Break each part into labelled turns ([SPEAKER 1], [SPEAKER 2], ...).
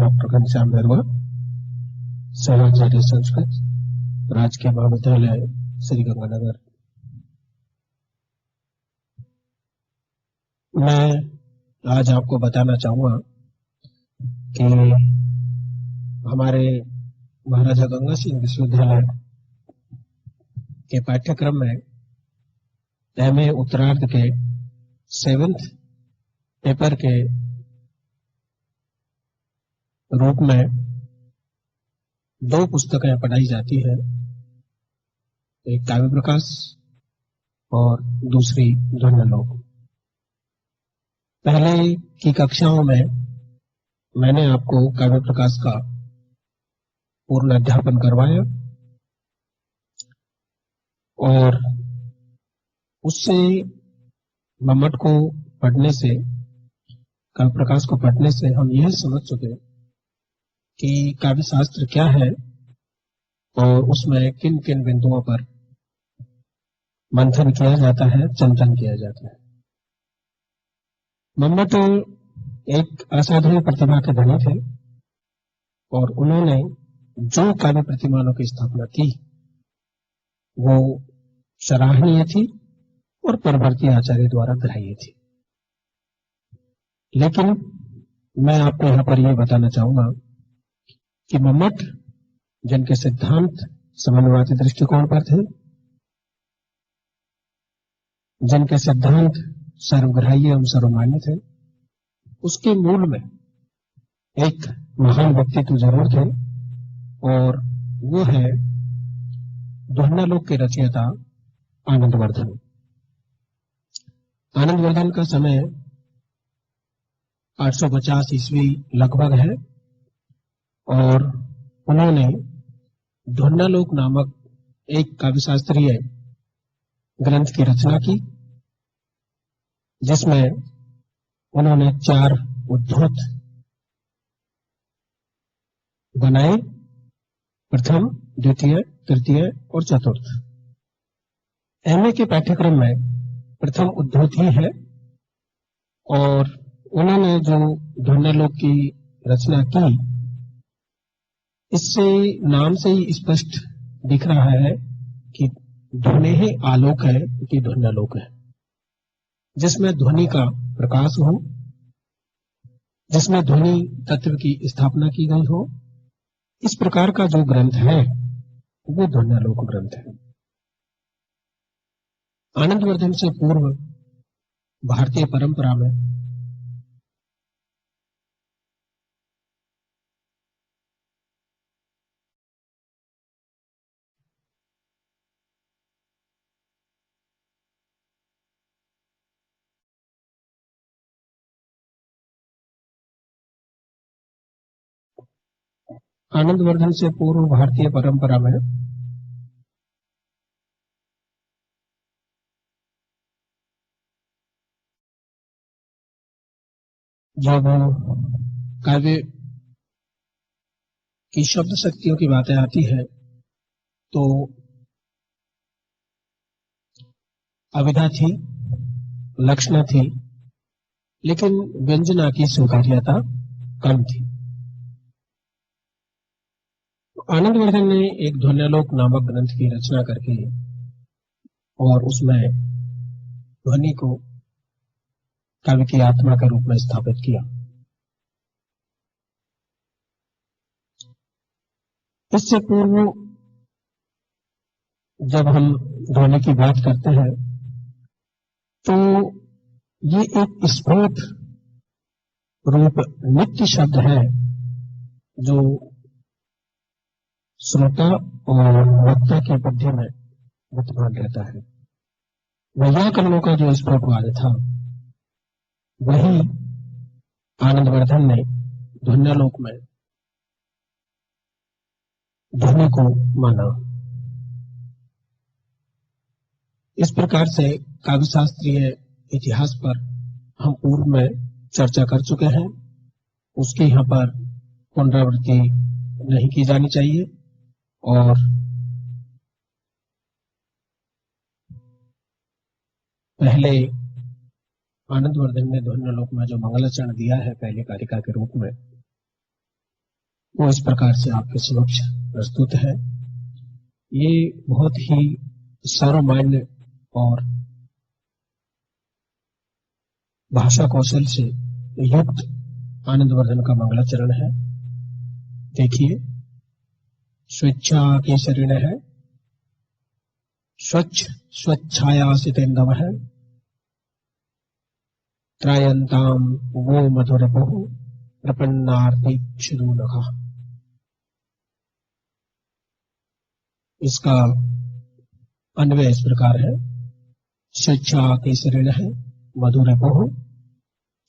[SPEAKER 1] Doctor Ghanshyam Barua, सहआचार्य Sanskrit, राजकीय महाविद्यालय श्री गंगानगर। मैं आज आपको बताना चाहूंगा कि हमारे महाराजा गंगा सिंह विश्वविद्यालय के पाठ्यक्रम में एमए उत्तरार्ध के 7th पेपर के रूप में 2 पुस्तकें पढ़ाई जाती है, एक काव्य प्रकाश और दूसरी ध्वन्यालोक। पहले की कक्षाओं में मैंने आपको काव्य प्रकाश का पूर्ण अध्यापन करवाया और उससे मम्मट को पढ़ने से, काव्य प्रकाश को पढ़ने से हम यह समझ चुके कि काव्य शास्त्र क्या है और उसमें किन किन बिंदुओं पर मंथन किया जाता है, चिंतन किया जाता है। मम्मट एक असाधारण प्रतिभा के धनी थे और उन्होंने जो काव्य प्रतिमानों की स्थापना की वो सराहनीय थी और परवर्ती आचार्य द्वारा ग्राह्य थी। लेकिन मैं आपको यहां पर यह बताना चाहूंगा कि मम्मट जिनके सिद्धांत समन्वयवादी दृष्टिकोण पर थे, जिनके सिद्धांत सर्वग्राह्य एवं सर्वमान्य थे, उसके मूल में एक महान व्यक्तित्व जरूर थे और वो है ध्वन्यालोक के रचयिता आनंदवर्धन। आनंदवर्धन का समय 850 ईस्वी लगभग है और उन्होंने ध्वन्यालोक नामक एक काव्यशास्त्रीय ग्रंथ की रचना की, जिसमें उन्होंने 4 उद्धृत बनाए, प्रथम, द्वितीय, तृतीय और चतुर्थ। एमए के पाठ्यक्रम में प्रथम उद्धृत ही है और उन्होंने जो ध्वन्यालोक की रचना की, इससे नाम से ही स्पष्ट दिख रहा है कि ध्वनि ही आलोक है कि ध्वन्यालोक है, जिसमें ध्वनि का प्रकाश हो, जिसमें ध्वनि तत्व की स्थापना की गई हो। इस प्रकार का जो ग्रंथ है वो ध्वन्यालोक ग्रंथ है। आनंदवर्धन से पूर्व भारतीय परंपरा में आनंदवर्धन से पूर्व भारतीय परंपरा में जब काव्य की शब्द शक्तियों की बातें आती है तो अविधा थी, लक्षणा थी, लेकिन व्यंजना की स्वीकार्यता कम थी। आनंदवर्धन ने एक ध्वन्यालोक नामक ग्रंथ की रचना करके और उसमें ध्वनि को काव्य की आत्मा के रूप में स्थापित किया। इससे पूर्व जब हम ध्वनि की बात करते हैं तो ये एक स्फुट रूप नित्य शब्द है जो श्रोता और वक्ता के मध्य में विद्यमान रहता है। व्याकरणों का जो स्फुटवाद था वही आनंदवर्धन ने ध्वन्यालोक में ध्वनि को माना। इस प्रकार से काव्यशास्त्रीय इतिहास पर हम पूर्व में चर्चा कर चुके हैं, उसकी यहाँ पर पुनरावृत्ति नहीं की जानी चाहिए। और पहले आनंदवर्धन ने ध्वन्यालोक में जो मंगलाचरण दिया है पहले कारिका के रूप में, वो इस प्रकार से आपके समक्ष प्रस्तुत है। ये बहुत ही सर्वमान्य और भाषा कौशल से युक्त आनंदवर्धन का मंगलाचरण है। देखिए, स्वेच्छा केसरिण है, स्वच्छ स्वच्छायासितेन्दव है, त्रायंताम वो मधुरपहु प्रपन्नार्तिक्षुनः। इसका अन्वय इस प्रकार है, स्वेच्छा केसरिण है, मधुरपहु,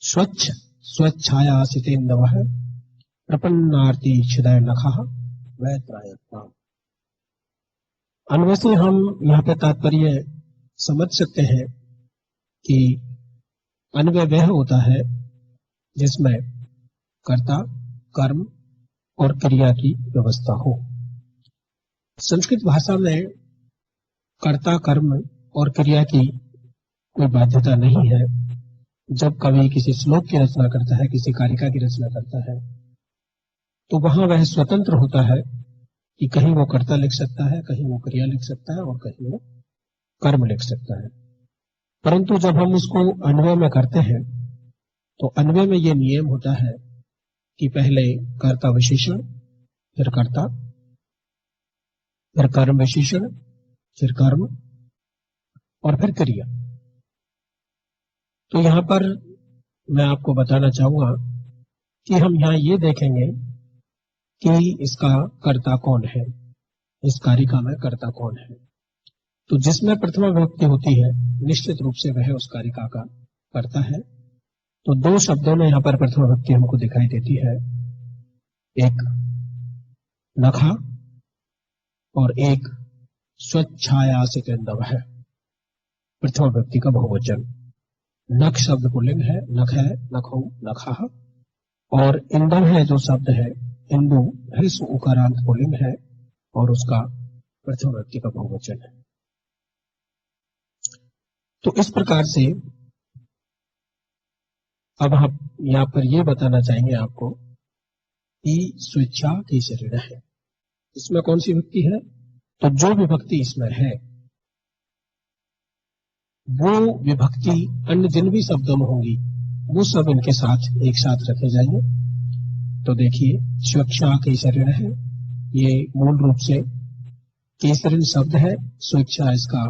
[SPEAKER 1] स्वच्छ स्वच्छायासितेन्दव है, प्रपन्नार्तिक्षुनः वै त्रायंताम। अन्वय से हम यहाँ पे तात्पर्य समझ सकते हैं कि अन्वय वह होता है जिसमें कर्ता, कर्म और क्रिया की व्यवस्था हो। संस्कृत भाषा में कर्ता, कर्म और क्रिया की कोई बाध्यता नहीं है। जब कवि किसी श्लोक की रचना करता है, किसी कारिका की रचना करता है, तो वहां वह स्वतंत्र होता है कि कहीं वो कर्ता लिख सकता है, कहीं वो क्रिया लिख सकता है और कहीं वो कर्म लिख सकता है। परंतु जब हम इसको अन्वय में करते हैं तो अन्वय में ये नियम होता है कि पहले कर्ता विशेषण, फिर कर्ता, फिर कर्म विशेषण, फिर कर्म और फिर क्रिया। तो यहां पर मैं आपको बताना चाहूंगा कि हम यहां ये देखेंगे कि इसका कर्ता कौन है, इस कारिका में कर्ता कौन है। तो जिसमें प्रथमा विभक्ति होती है, निश्चित रूप से वह उस कारिका का कर्ता है। तो दो शब्दों में यहां पर प्रथमा विभक्ति हमको दिखाई देती है, एक नखा और एक स्वच्छायासितेन्दव है। प्रथमा विभक्ति का बहुवचन। नख शब्द पुल्लिंग है, नख है, नखो, नखा। और इंदव है जो शब्द है, इंदु ह्रस्व उकारांत पुल्लिंग है और उसका प्रथमा विभक्ति का बहुवचन है। तो इस प्रकार से अब हम यहां पर यह बताना चाहेंगे आपको कि स्वेच्छा केसरिण है, इसमें कौन सी विभक्ति है। तो जो विभक्ति इसमें है वो विभक्ति अन्य जिन भी शब्दों में होंगी वो सब इनके साथ एक साथ रखे जाएंगे। तो देखिए, स्वेच्छा केसरिण है, ये मूल रूप से केसरिण शब्द है, स्वेच्छा इसका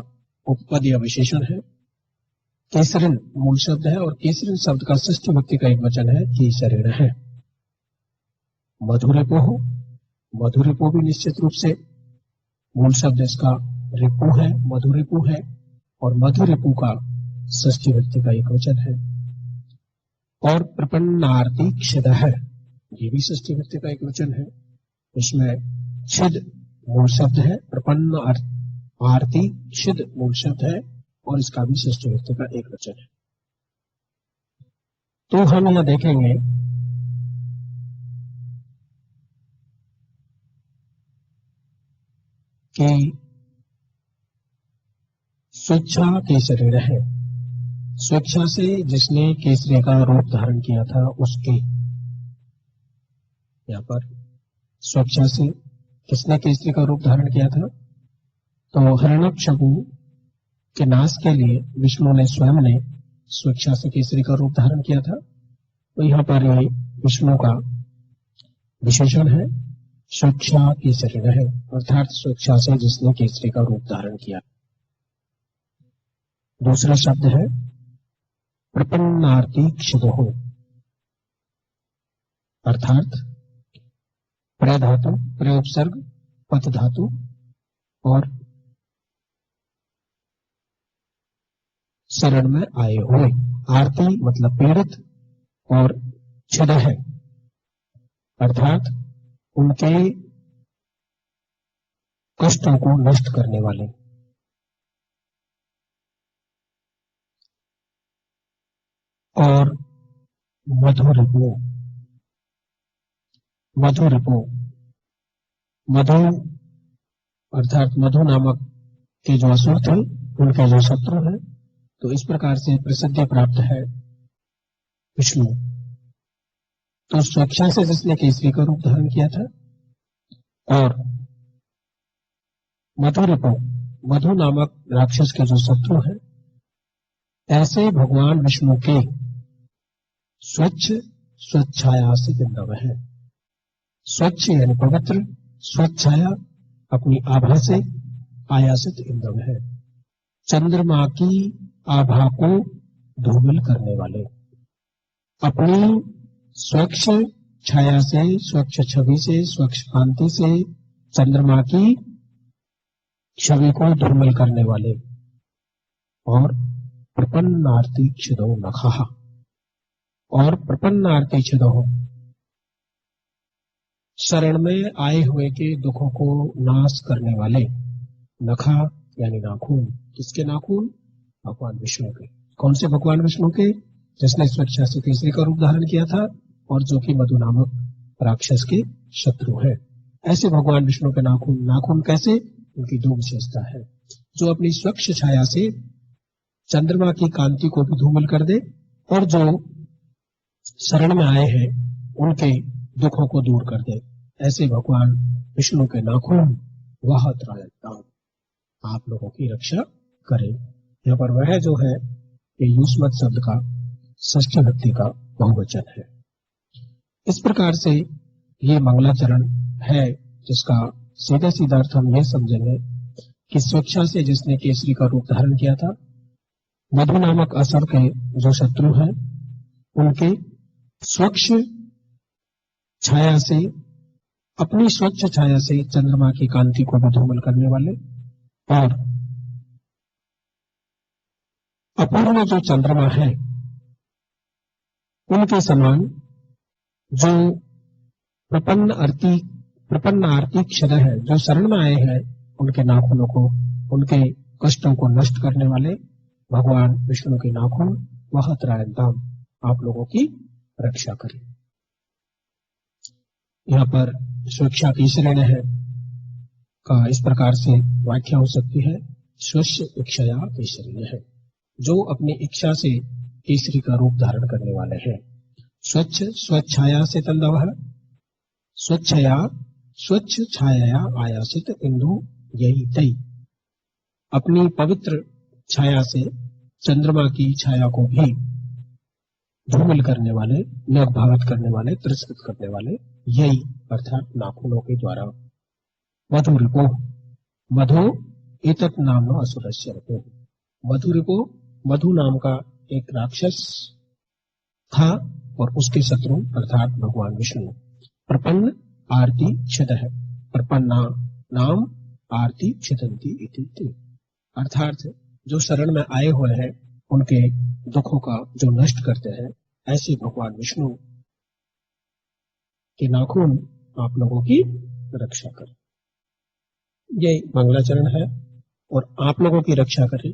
[SPEAKER 1] उपपद या विशेषण है, केसरिण मूल शब्द है और केसरिण शब्द का षष्ठी विभक्ति का एक वचन है, केसरिण है। मधुरिपो हो, मधुरिपो भी निश्चित रूप से मूल शब्द इसका रिपु है, मधुरिपु है और मधुरिपु का षष्ठी विभक्ति का एक वचन है। और प्रपन्नार्ति क्षिद है, ये भी षष्ठी विभक्ति का एक वचन है। इसमें क्षिद मूल शब्द है, प्रपन्न आरती क्षिद मूल शब्द है और इसका भी षष्ठी विभक्ति का एक वचन है। तो हम यहां देखेंगे कि स्वेच्छा केसरी है, स्वेच्छा से जिसने केसरी का रूप धारण किया था उसके, यहां पर स्वेच्छा से किसने केसरी का रूप धारण किया था, तो हिरण्यकशिपु के नाश के लिए विष्णु ने स्वयं ने स्वेच्छा से केसरी का रूप धारण किया था। तो यहां पर ये विष्णु का विशेषण है, स्वेच्छा केसरी है, अर्थात स्वेच्छा से जिसने केसरी का रूप धारण किया। दूसरा शब्द है प्रपन्नार्ति क्षिदो, अर्थात प्रय धातु, प्रय उपसर्ग, पत धातु और शरण में आए हुए। आरती मतलब पीड़ित और क्षिद है अर्थात उनके कष्टों को नष्ट करने वाले। और मधुरिपु, मधुरिपु, मधु अर्थात मधु नामक के जो असुर थे उनके जो शत्रु है। तो इस प्रकार से प्रसिद्धि प्राप्त है विष्णु। तो स्वेच्छा से जिसने केसरी का रूप धारण किया था, और मधुरिपु, मधु नामक राक्षस के जो शत्रु है, ऐसे भगवान विष्णु के स्वच्छ स्वच्छायासित इंद्र है। स्वच्छ यानी पवित्र, स्वच्छाया अपनी आभा से, आयासित इंद्र है। चंद्रमा की आभा को धूमिल करने वाले, अपनी स्वच्छ छाया से, स्वच्छ छवि से, स्वच्छ कांति से चंद्रमा की छवि को धूमिल करने वाले, और प्रपन्नार्ति छिदो नखः, और प्रपन्नार्ति छिदो शरण में आए हुए के दुखों को नाश करने वाले, नखा यानी नाखून। किसके नाखून? भगवान विष्णु के। कौन से भगवान विष्णु के? जिसने स्वेच्छा से केसरी का रूप धारण किया था और जो कि मधु नामक राक्षस के शत्रु है। ऐसे भगवान विष्णु के नाखून। नाखून कैसे? उनकी दो विशेषता है, जो अपनी स्वच्छ छाया से चंद्रमा की कांति को भी धूमिल कर दे, और जो शरण में आए हैं उनके दुखों को दूर कर दे। ऐसे भगवान विष्णु के नाखून वह त्रायता आप लोगों की रक्षा करे। यहाँ पर वह जो है ये युष्मत शब्द का षष्ठी भक्ति का बहुवचन है। इस प्रकार से ये मंगलाचरण है, जिसका सीधा सीधा अर्थ हम यह समझेंगे कि स्वेच्छा से जिसने केसरी का रूप धारण किया था, मधु नामक असुर के जो शत्रु हैं, उनके स्वच्छ छाया से, अपनी स्वच्छ छाया से चंद्रमा की कांति को भी धूमिल करने वाले, और अपूर्ण जो चंद्रमा है उनके समान जो प्रपन्न आरती क्षद है, जो शरण में आए हैं उनके नाखूनों को, उनके कष्टों को नष्ट करने वाले भगवान विष्णु के नाखून वह त्रायंताम आप लोगों की रक्षा करें। यहाँ पर स्वेच्छा की श्रेणी है का इस प्रकार से व्याख्या हो सकती है, स्वस्य इच्छया केसरी है, जो अपनी इच्छा से केसरी का रूप धारण करने वाले हैं। स्वच्छ स्वच्छाया से तंदव, स्वच्छया स्वच्छ छाया आयासित इंदु यही तई, अपनी पवित्र छाया से चंद्रमा की छाया को भी धूमिल करने वाले, निर्भावित करने वाले, तिरस्कृत करने वाले, यही अर्थात नाखूनों के द्वारा। मधु रिपो, मधु एतत् नामनो असुरस्य रिपो, मधु रिपो, मधु नाम का एक राक्षस था और उसके शत्रु अर्थात भगवान विष्णु। प्रपन्न आरती छिद है, प्रपन्ना नाम आरती छिदंती इति, अर्थात जो शरण में आए हुए हैं उनके दुखों का जो नष्ट करते हैं, ऐसे भगवान विष्णु के नाखून आप लोगों की रक्षा करें। ये मंगलाचरण है और आप लोगों की रक्षा करें।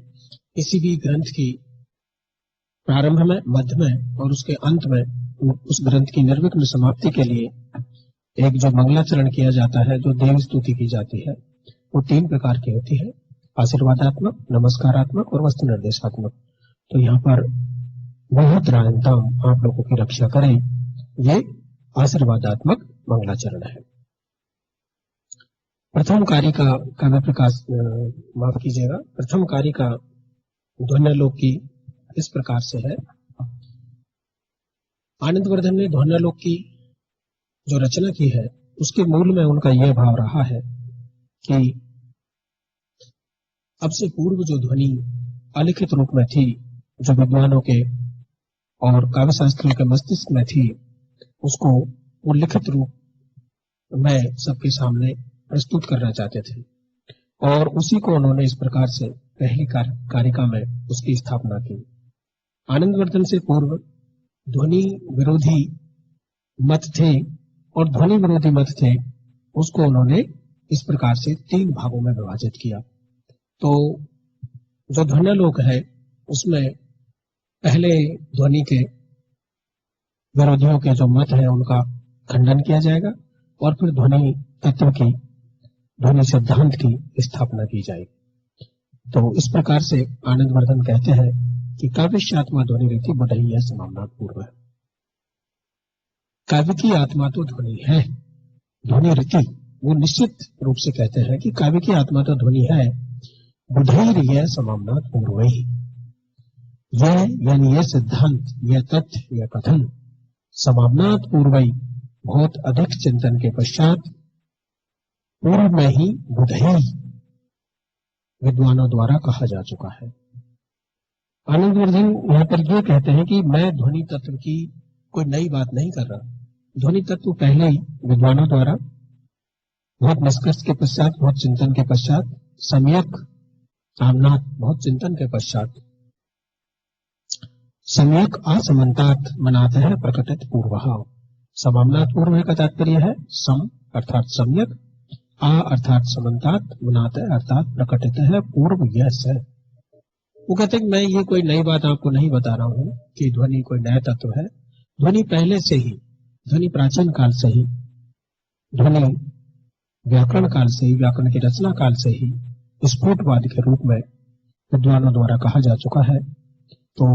[SPEAKER 1] किसी भी ग्रंथ की प्रारंभ में, मध्य में और उसके अंत में उस ग्रंथ की निर्विघ्न समाप्ति के लिए एक जो मंगलाचरण किया जाता है, जो देव स्तुति की जाती है, वो 3 प्रकार की होती है, आशीर्वादात्मक, नमस्कारात्मक और वस्तु निर्देशात्मक। तो यहाँ पर बहुत त्रायंताम आप लोगों की रक्षा करें, ये आशीर्वादात्मक मंगलाचरण है। प्रथम कारिका काव्य प्रकाश, माफ कीजिएगा, प्रथम कारिका ध्वन्यालोक की इस प्रकार से है। आनंदवर्धन ने ध्वन्यालोक की जो रचना की है उसके मूल में उनका यह भाव रहा है कि अब से पूर्व जो ध्वनि अलिखित रूप में थी, जो विद्वानों के और काव्य शास्त्रियों के मस्तिष्क में थी, उसको वो लिखित रूप में सबके सामने प्रस्तुत करना चाहते थे, और उसी को उन्होंने इस प्रकार से पहली कारिका में उसकी स्थापना की। आनंदवर्धन से पूर्व ध्वनि विरोधी मत थे, और ध्वनि विरोधी मत थे उसको उन्होंने इस प्रकार से 3 भागों में विभाजित किया। तो जो ध्वन्यालोक है उसमें पहले ध्वनि के विरोधियों के जो मत है उनका खंडन किया जाएगा, और फिर ध्वनि तत्व की, ध्वनि सिद्धांत की स्थापना की जाएगी। तो इस प्रकार से आनंदवर्धन कहते हैं कि काव्यात्मा ध्वनि रीति बुधैया समानात पूर्व है। काव्य की आत्मा तो ध्वनि है, ध्वनि रीति, वो निश्चित रूप से कहते हैं कि काव्य की आत्मा तो ध्वनि है। बुधैर यह समाम्नात पूर्वैः, यह यानी यह सिद्धांत, यह तथ्य, यह कथन समाम्नात पूर्वैः बहुत अधिक चिंतन के पश्चात, पूर्व में ही बुधैः विद्वानों द्वारा कहा जा चुका है। आनंदवर्धन यहाँ पर यह कहते हैं कि मैं ध्वनि तत्व की कोई नई बात नहीं कर रहा। ध्वनि तत्व पहले ही विद्वानों द्वारा बहुत निष्कर्ष के पश्चात, बहुत चिंतन के पश्चात, सम्यक आमनाथ, बहुत चिंतन के पश्चात, सम्यक असमन्तात मनाते हैं प्रकटित पूर्व। समाम्नात पूर्व का तात्पर्य है सम अर्थात सम्यक, आ अर्थात समन्तात, मनाते अर्थात प्रकटित है पूर्व। यस है, वो कहते हैं मैं ये कोई नई बात आपको नहीं बता रहा हूं कि ध्वनि कोई नया तत्व है। ध्वनि पहले से ही, ध्वनि प्राचीन काल से ही, ध्वनि व्याकरण काल से ही, व्याकरण की रचना काल से ही स्फुटवाद के रूप में विद्वानों द्वारा कहा जा चुका है। तो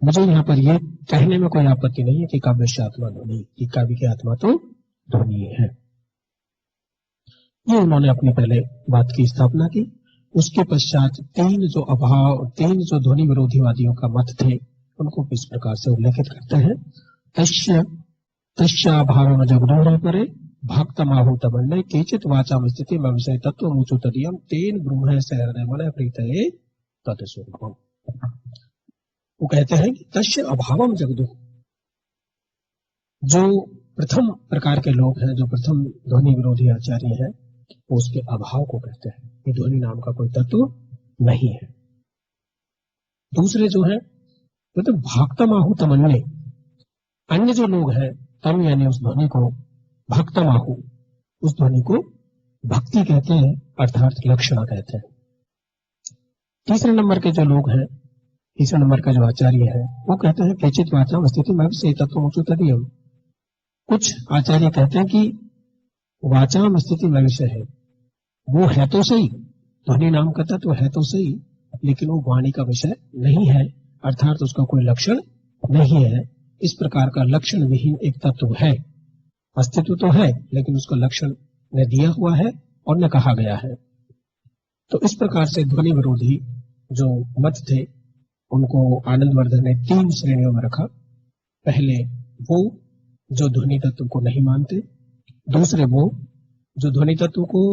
[SPEAKER 1] मुझे यहाँ पर यह कहने में कोई आपत्ति नहीं है कि काव्य से आत्मा ध्वनि, कि काव्य की आत्मा तो ध्वनि है। ये उन्होंने अपनी पहले बात की स्थापना की। उसके पश्चात तीन जो ध्वनि विरोधीवादियों का मत थे, उनको इस प्रकार से उल्लेखित करते हैं। तस्य भाव जगदूर परे भक्तमाहु तमन्ने केचित वाचा स्थिति में विषय तत्व मुचु तदीयम तेन ब्रूह से हृदय मन प्रीतये तत्स्वरूपम। वो कहते हैं कि तस्य अभावम जगदु, जो प्रथम प्रकार के लोग हैं, जो प्रथम ध्वनि विरोधी आचार्य हैं, वो उसके अभाव को कहते हैं कि ध्वनि नाम का कोई तत्व नहीं है। दूसरे जो है तो भाक्तमाहु तमन्ने, अन्य जो लोग हैं, तम यानी उस ध्वनि को, भक्तमाहु उस ध्वनि को भक्ति कहते हैं अर्थात लक्षणा कहते हैं। तीसरे नंबर के जो लोग हैं, तीसरे नंबर का जो आचार्य है, वो कहते हैं केचित वाचा स्थिति में से तत्व मुचु तदीयम। कुछ आचार्य कहते हैं कि वाचा स्थिति में विषय है, वो है तो सही, ध्वनि नाम का तत्व है तो सही, लेकिन वो वाणी का विषय नहीं है, अर्थात उसका कोई लक्षण नहीं है। इस प्रकार का लक्षण विहीन एक तत्व है, अस्तित्व तो है लेकिन उसका लक्षण न दिया हुआ है और न कहा गया है। तो इस प्रकार से ध्वनि विरोधी जो मत थे, उनको आनंदवर्धन ने 3 श्रेणियों में रखा। पहले वो जो ध्वनि तत्व को नहीं मानते, दूसरे वो जो ध्वनि तत्व को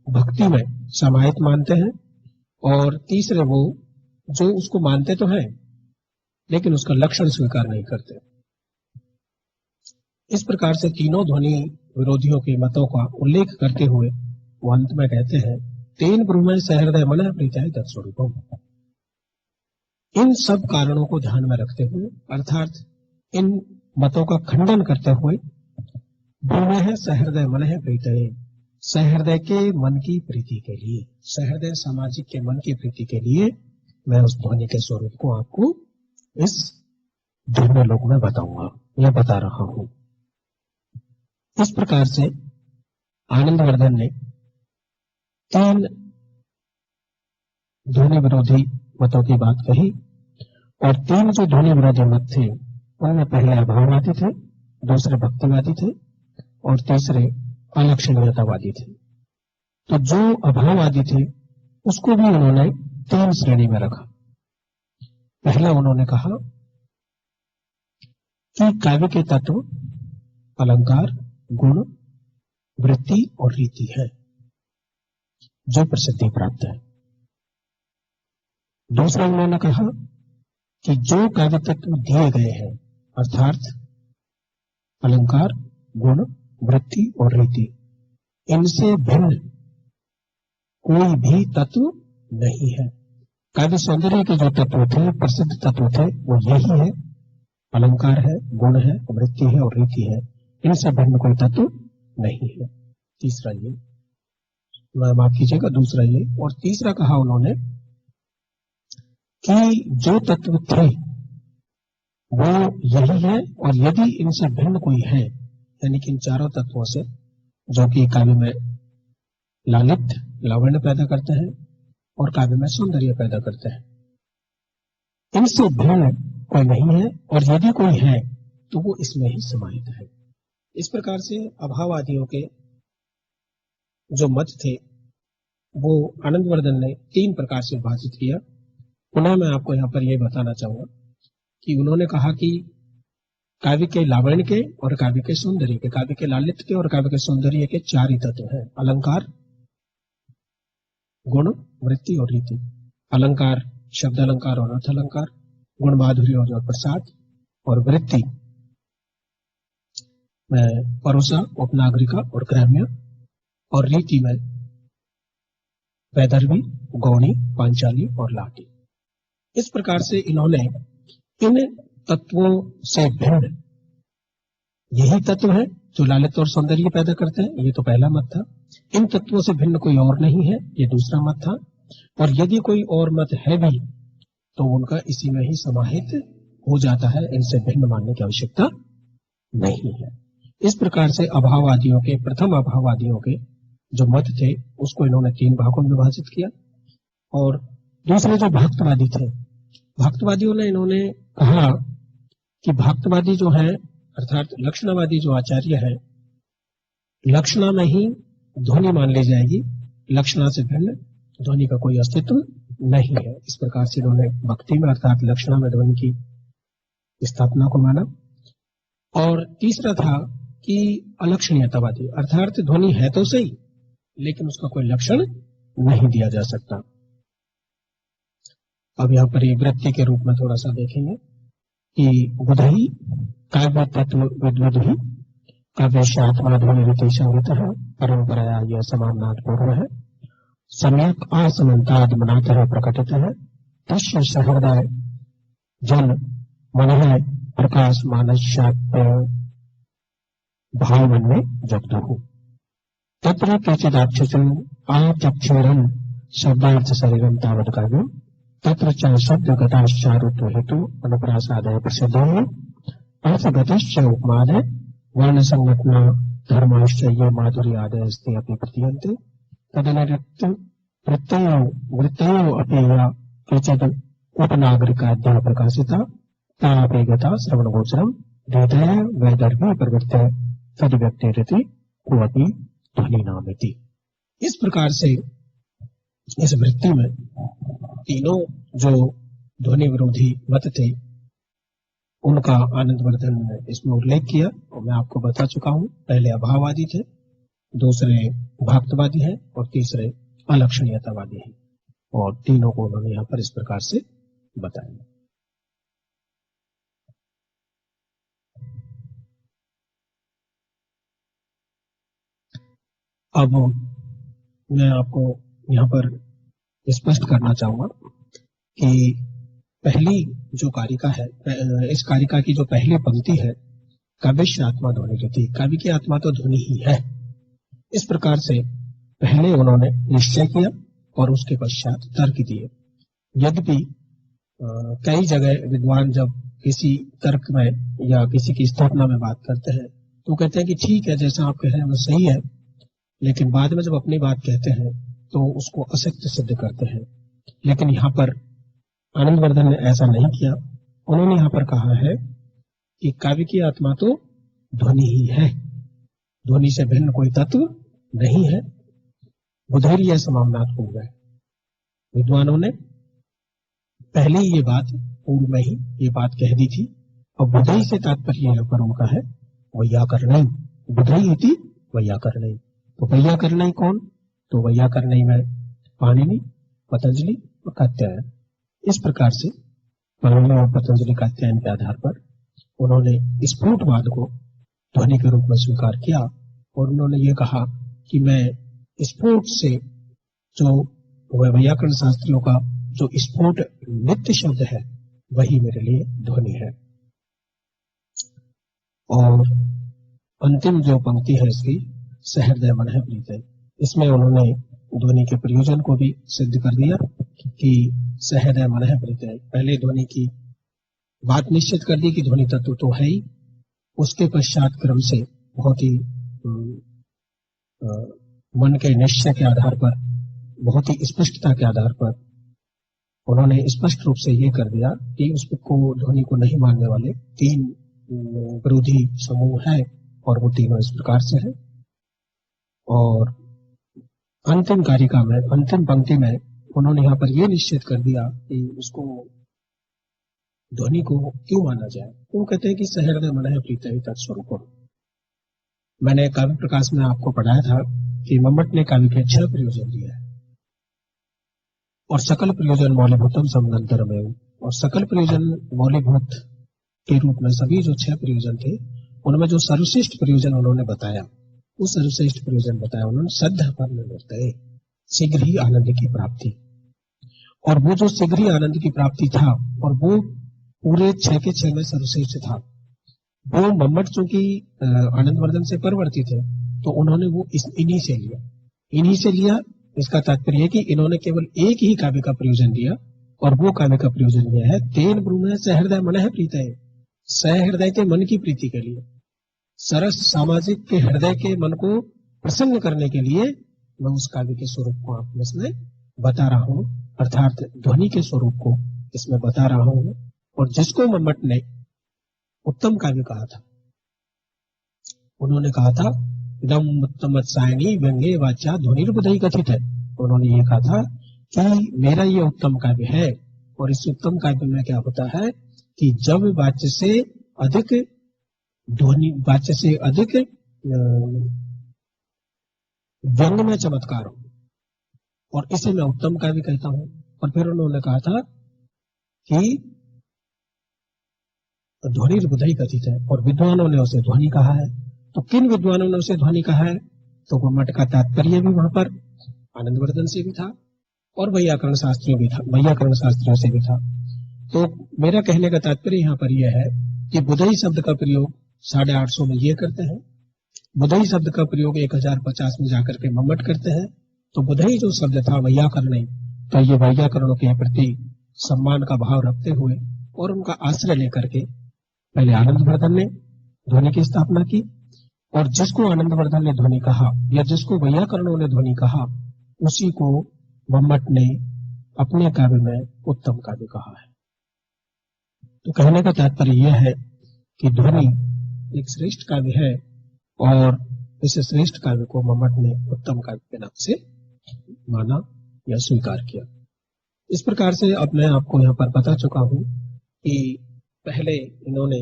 [SPEAKER 1] भक्ति में समाहित मानते हैं, और तीसरे वो जो उसको मानते तो हैं लेकिन उसका लक्षण स्वीकार नहीं करते। इस प्रकार से तीनों ध्वनि विरोधियों के मतों का उल्लेख करते हुए वो अंत में कहते हैं तेन ब्रह्म सहृदय मन प्रीतये तत्स्वरूपम। इन सब कारणों को ध्यान में रखते हुए, अर्थात इन मतों का खंडन करते हुए, ब्रह्म सहृदय मन प्रीतये, सहृदय के मन की प्रीति के लिए, सहृदय सामाजिक के मन की प्रीति के लिए मैं उस ध्वनि के स्वरूप को आपको इस ध्वनि लोक में बताऊंगा, यह बता रहा हूं। इस प्रकार से आनंदवर्धन ने 3 ध्वनि विरोधी मतों की बात कही, और 3 जो ध्वनि विरोधी मत थे उनमें पहले अभाववादी थे, दूसरे भक्तिवादी थे और तीसरे अलक्षणीयतावादी थे। तो जो अभाववादी थे उसको भी उन्होंने 3 श्रेणी में रखा। पहला उन्होंने कहा कि काव्य के तत्व अलंकार, गुण, वृत्ति और रीति है जो प्रसिद्धि प्राप्त है। दूसरा उन्होंने कहा कि जो काव्य तत्व दिए गए हैं, अर्थात अलंकार, गुण, वृत्ति और रीति, इनसे भिन्न कोई भी तत्व नहीं है। काव्य सौंदर्य के जो तत्व थे, प्रसिद्ध तत्व थे, वो यही है, अलंकार है, गुण है, वृत्ति है और रीति है। इनसे भिन्न कोई तत्व नहीं है। तीसरा ये, माफ कीजिएगा, दूसरा ये, और तीसरा कहा उन्होंने कि जो तत्व थे वो यही है, और यदि इनसे भिन्न कोई है, यानी कि इन चारों तत्वों से जो कि काव्य में लालित्य, लावण्य पैदा करते हैं और काव्य में सौंदर्य पैदा करते हैं, इनसे भिन्न कोई नहीं है, और यदि कोई है तो वो इसमें ही समाहित है। इस प्रकार से अभाववादियों के जो मत थे वो आनंदवर्धन ने 3 प्रकार से विभाजित किया। पुनः मैं आपको यहाँ पर यह बताना चाहूंगा कि उन्होंने कहा कि काव्य के लावण्य के और काव्य के सौंदर्य के, काव्य के लालित्य के और काव्य के सौंदर्य के 4 ही तत्व हैं: अलंकार, गुण, वृत्ति और रीति। अलंकार शब्द अलंकार और अर्थ अलंकार, गुण माधुर्य और प्रसाद, और वृत्ति में परोसा, उपनागरिका और ग्राम्य, और रीति में वैदर्भी, गौणी, पांचाली और लाटी। इस प्रकार से इन्होंने इन तत्वों से भिन्न, यही तत्व है जो लालित्य और सौंदर्य पैदा करते हैं, ये तो पहला मत था। इन तत्वों से भिन्न कोई और नहीं है, ये दूसरा मत था। और यदि कोई और मत है भी तो उनका इसी में ही समाहित हो जाता है, इनसे भिन्न मानने की आवश्यकता नहीं है। इस प्रकार से अभाववादियों के, प्रथम अभाववादियों के जो मत थे उसको इन्होंने 3 भागों में विभाजित किया। और दूसरे जो भक्तवादी थे, भक्तवादियों ने इन्होंने कहा कि भक्तवादी जो है अर्थात लक्षणावादी जो आचार्य है, लक्षणा में ही ध्वनि मान ली जाएगी, लक्षणा से भिन्न ध्वनि का कोई अस्तित्व नहीं है। इस प्रकार से इन्होंने भक्ति में अर्थात लक्षणा में ध्वनि की स्थापना को माना। और तीसरा था कि अलक्षणीयतावादी, अर्थात ध्वनि है तो सही लेकिन उसका कोई लक्षण नहीं दिया जा सकता। अब यहाँ पर एक वृत्ति के रूप में थोड़ा सा देखेंगे कि बुधई काव्य तत्व विद्वधि काव्यात्मा ध्वनि रीति संगीत है, परंपराया यह समानात पूर्व है, सम्यक असमन्ताद मनातर प्रकटित है, तस्य सहृदय जन मन है प्रकाश मानस्यात्म भाव मन में जगदहु तत्र केचिदाक्षसं आचक्षुरं शब्दार्थ शरीरं तावत् काव्यं तत्र च शब्दगताश्चारुत्व हेतु अनुप्रासादय प्रसिद्धः अर्थगतश्च उपमादय वर्णसंघटना धर्माश्च ये माधुर्यादयस्ते अपि प्रतीयन्ते तदनरिक्त प्रत्ययो वृत्तयो अपि या केचित् उपनागरिकाद्या प्रकाशिता तापि गता श्रवणगोचरं हृदय वैदर्भी प्रवृत्ते तद्व्यक्तिरिति कोऽपि ध्वनिनामिति। इस प्रकार से इस वृत्ति में तीनों जो ध्वनि विरोधी मत थे उनका आनंदवर्धन ने इसमें उल्लेख किया और मैं आपको बता चुका हूं। पहले अभाववादी थे, दूसरे भक्तवादी हैं और तीसरे अलक्षणीयतावादी हैं, और तीनों को उन्होंने यहाँ पर इस प्रकार से बताया। अब मैं आपको यहाँ पर स्पष्ट करना चाहूंगा कि पहली जो कारिका है, इस कारिका की जो पहली पंक्ति है, काव्य आत्मा ध्वनि रीति, काव्य की आत्मा तो ध्वनि ही है। इस प्रकार से पहले उन्होंने निश्चय किया और उसके पश्चात तर्क दिए। यद्यपि कई जगह विद्वान जब किसी तर्क में या किसी की स्थापना में बात करते हैं तो कहते हैं कि ठीक है, जैसा आप कह रहे हैं वो सही है, लेकिन बाद में जब अपनी बात कहते हैं तो उसको असत्य सिद्ध करते हैं। लेकिन यहाँ पर आनंदवर्धन ने ऐसा नहीं किया। उन्होंने यहाँ पर कहा है कि काव्य की आत्मा तो ध्वनि ही है, ध्वनि से भिन्न कोई तत्व नहीं है। बुधैर्य समानात पूर्व है। विद्वानों ने पहले ही ये बात, पूर्व में ही ये बात कह दी थी। और बुधई से तात्पर्य यहाँ पर उनका है वैयाकरणई, बुधई इति वैयाकरणई। तो वैयाकरणई कौन? तो वैयाकरणई में पाणिनि, पतंजलि और कात्यायन। इस प्रकार से पाणिनि और पतंजलि कात्यायन के आधार पर उन्होंने स्फुटवाद को ध्वनि के रूप में स्वीकार किया और उन्होंने ये कहा कि मैं स्फुट से, जो वैयाकरण शास्त्रियों का जो स्फुट नित्य शब्द है वही मेरे लिए ध्वनि है। और अंतिम जो पंक्ति है इसकी, सहृदय मन है प्रीत, इसमें उन्होंने ध्वनि के प्रयोजन को भी सिद्ध कर दिया कि सहृदय मन है प्रीत। पहले ध्वनि की बात निश्चित कर दी कि ध्वनि तत्व तो है ही, उसके पश्चात क्रम से बहुत ही मन के निश्चय के आधार पर, बहुत ही स्पष्टता के आधार पर उन्होंने स्पष्ट रूप से ये कर दिया कि उसको ध्वनि को नहीं मानने वाले 3 विरोधी समूह है और वो तीनों इस प्रकार से है। और अंतिम कारिका में, अंतिम पंक्ति में उन्होंने यहाँ पर यह निश्चित कर दिया कि उसको ध्वनि को क्यों माना जाए। वो कहते हैं कि सहृदय मनः प्रीतये तत्स्वरूपम्। मैंने काव्य प्रकाश में आपको पढ़ाया था कि मम्मट ने काव्य के 6 प्रयोजन दिए हैं और सकल प्रयोजन मौलिभूतम समनंतरम एवं, और सकल प्रयोजन मौलिभूत के रूप में सभी जो 6 प्रयोजन थे उनमें जो सर्वश्रेष्ठ प्रयोजन उन्होंने बताया, वो सर्वश्रेष्ठ प्रयोजन बताया उन्होंने श्रद्धा पर निवर्तये, शीघ्र ही आनंद की प्राप्ति। और वो जो शीघ्र ही आनंद की प्राप्ति था और वो पूरे 6 के 6 में सर्वश्रेष्ठ था। वो मम्मट चूंकि आनंद वर्धन से परवर्ती थे तो उन्होंने वो इन्हीं से लिया। इसका तात्पर्य है कि इन्होंने केवल एक ही काव्य का प्रयोजन दिया और वो काव्य का प्रयोजन यह है, तेन ब्रूमः सहृदय मनः प्रीतये, सहृदय के मन की प्रीति के लिए, सरस सामाजिक के हृदय के मन को प्रसन्न करने के लिए मैं उस काव्य के स्वरूप को आपको इसमें बता रहा हूं, अर्थात ध्वनि के स्वरूप को इसमें बता रहा हूं। और जिसको मम्मट ने उत्तम काव्य कहा था, उन्होंने कहा था इदम उत्तम सायनी व्यंगे वाचा ध्वनिर्बुधई कथित है। उन्होंने ये कहा था कि मेरा ये उत्तम काव्य है और इस उत्तम काव्य में क्या होता है कि जब वाच्य से अधिक ध्वनि, वाच्य से अधिक व्यंग में चमत्कार हो, और इसे मैं उत्तम काव्य कहता हूं। और फिर उन्होंने कहा था कि ध्वनिर्बुधई कथित है, और विद्वानों ने उसे ध्वनि कहा है। तो किन विद्वानों ने उसे ध्वनि कहा है? तो मम्मट का तात्पर्य भी वहां पर आनंदवर्धन से भी था और वैयाकरण शास्त्रियों भी था, वैयाकरण शास्त्रियों से भी था। तो मेरा कहने का तात्पर्य यहाँ पर यह है कि बुधई शब्द का प्रयोग 850 में ये करते हैं, बुधई शब्द का प्रयोग 1050 में जाकर के मम्मट करते हैं। तो बुधई जो शब्द था वैयाकरण, तो ये वैयाकरणों के प्रति सम्मान का भाव रखते हुए और उनका आश्रय लेकर के पहले आनंदवर्धन ने ध्वनि की स्थापना की, और जिसको आनंदवर्धन ने ध्वनि कहा या जिसको वैयाकरणों ने ध्वनि कहा, उसी को मम्मट ने अपने काव्य में उत्तम काव्य कहा है। तो कहने का तात्पर्य यह है कि ध्वनि एक श्रेष्ठ काव्य है और इस श्रेष्ठ काव्य को मम्मट ने उत्तम काव्य के नाम से माना या स्वीकार किया। इस प्रकार से अब मैं आपको यहाँ पर बता चुका हूं कि पहले इन्होंने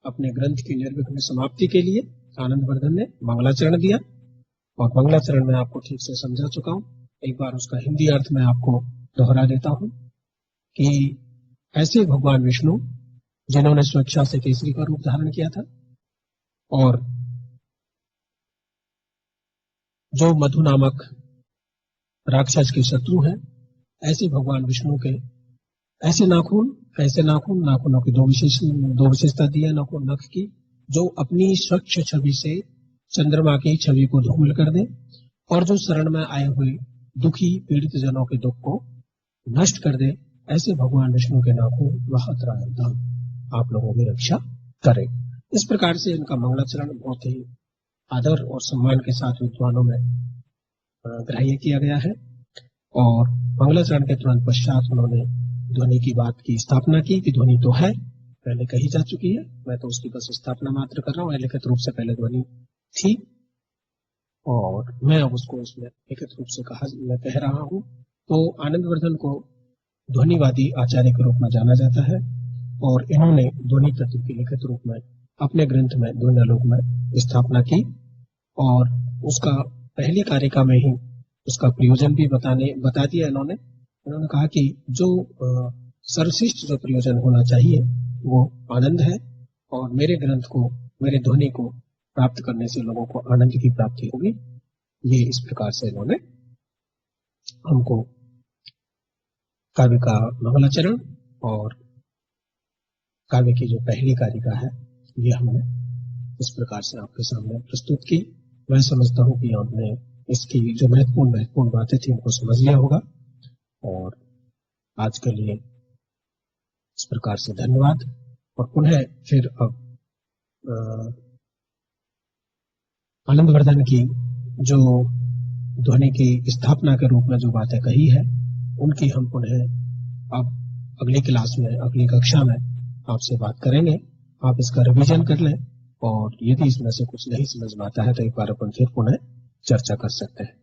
[SPEAKER 1] अपने ग्रंथ की निर्विघ्न समाप्ति के लिए आनंदवर्धन ने मंगलाचरण दिया, और मंगलाचरण में आपको ठीक से समझा चुका हूं। एक बार उसका हिंदी अर्थ में आपको दोहरा देता हूं कि ऐसे भगवान विष्णु जिन्होंने स्वेच्छा से केसरी का रूप धारण किया था और जो मधु नामक राक्षस के शत्रु हैं, ऐसे भगवान विष्णु के ऐसे नाखून, कैसे नाखून, नाखूनों की दो विशेषता दी है नख की, जो अपनी स्वच्छ छवि से चंद्रमा की छवि को धूमिल कर दे और जो शरण में आए हुए दुखी पीड़ित जनों के दुख को नष्ट कर दे। ऐसे भगवान विष्णु के नाखून वह आप लोगों की रक्षा करे। इस प्रकार से इनका मंगलाचरण बहुत ही आदर और सम्मान के साथ विद्वानों में ग्राह्य किया गया है। और मंगलाचरण के तुरंत पश्चात उन्होंने ध्वनि की बात की स्थापना की कि ध्वनि तो है, पहले कही जा चुकी है, मैं तो उसकी बस स्थापना मात्र कर रहा हूं। लिखित रूप से पहले ध्वनि थी और मैं अब उसको उसमें लिखित रूप से मैं कह रहा हूं। तो आनंदवर्धन को ध्वनिवादी आचार्य के रूप में जाना जाता है और इन्होंने ध्वनि तत्व की लिखित रूप में अपने ग्रंथ में ध्वन्यालोक में स्थापना की, और उसका पहली कारिका में ही उसका प्रयोजन भी बता दिया इन्होंने कहा कि जो सर्वश्रेष्ठ जो प्रयोजन होना चाहिए वो आनंद है, और मेरे ग्रंथ को, मेरे ध्वनि को प्राप्त करने से लोगों को आनंद की प्राप्ति होगी। ये इस प्रकार से इन्होंने हमको काव्य का मंगलाचरण और काव्य की जो पहली कारिका है ये हमने इस प्रकार से आपके सामने प्रस्तुत की। मैं समझता हूं कि आपने इसकी जो महत्वपूर्ण बातें थी उनको समझ लिया होगा, और आज के लिए इस प्रकार से धन्यवाद। और पुनः फिर अब आनंदवर्धन की जो ध्वनि की स्थापना के रूप में जो बातें कही है उनकी हम पुनः अब अगली क्लास में, अगली कक्षा में आपसे बात करेंगे। आप इसका रिवीजन कर लें और यदि इसमें से कुछ नहीं समझ में आता है तो एक बार अपन फिर पुनः चर्चा कर सकते हैं।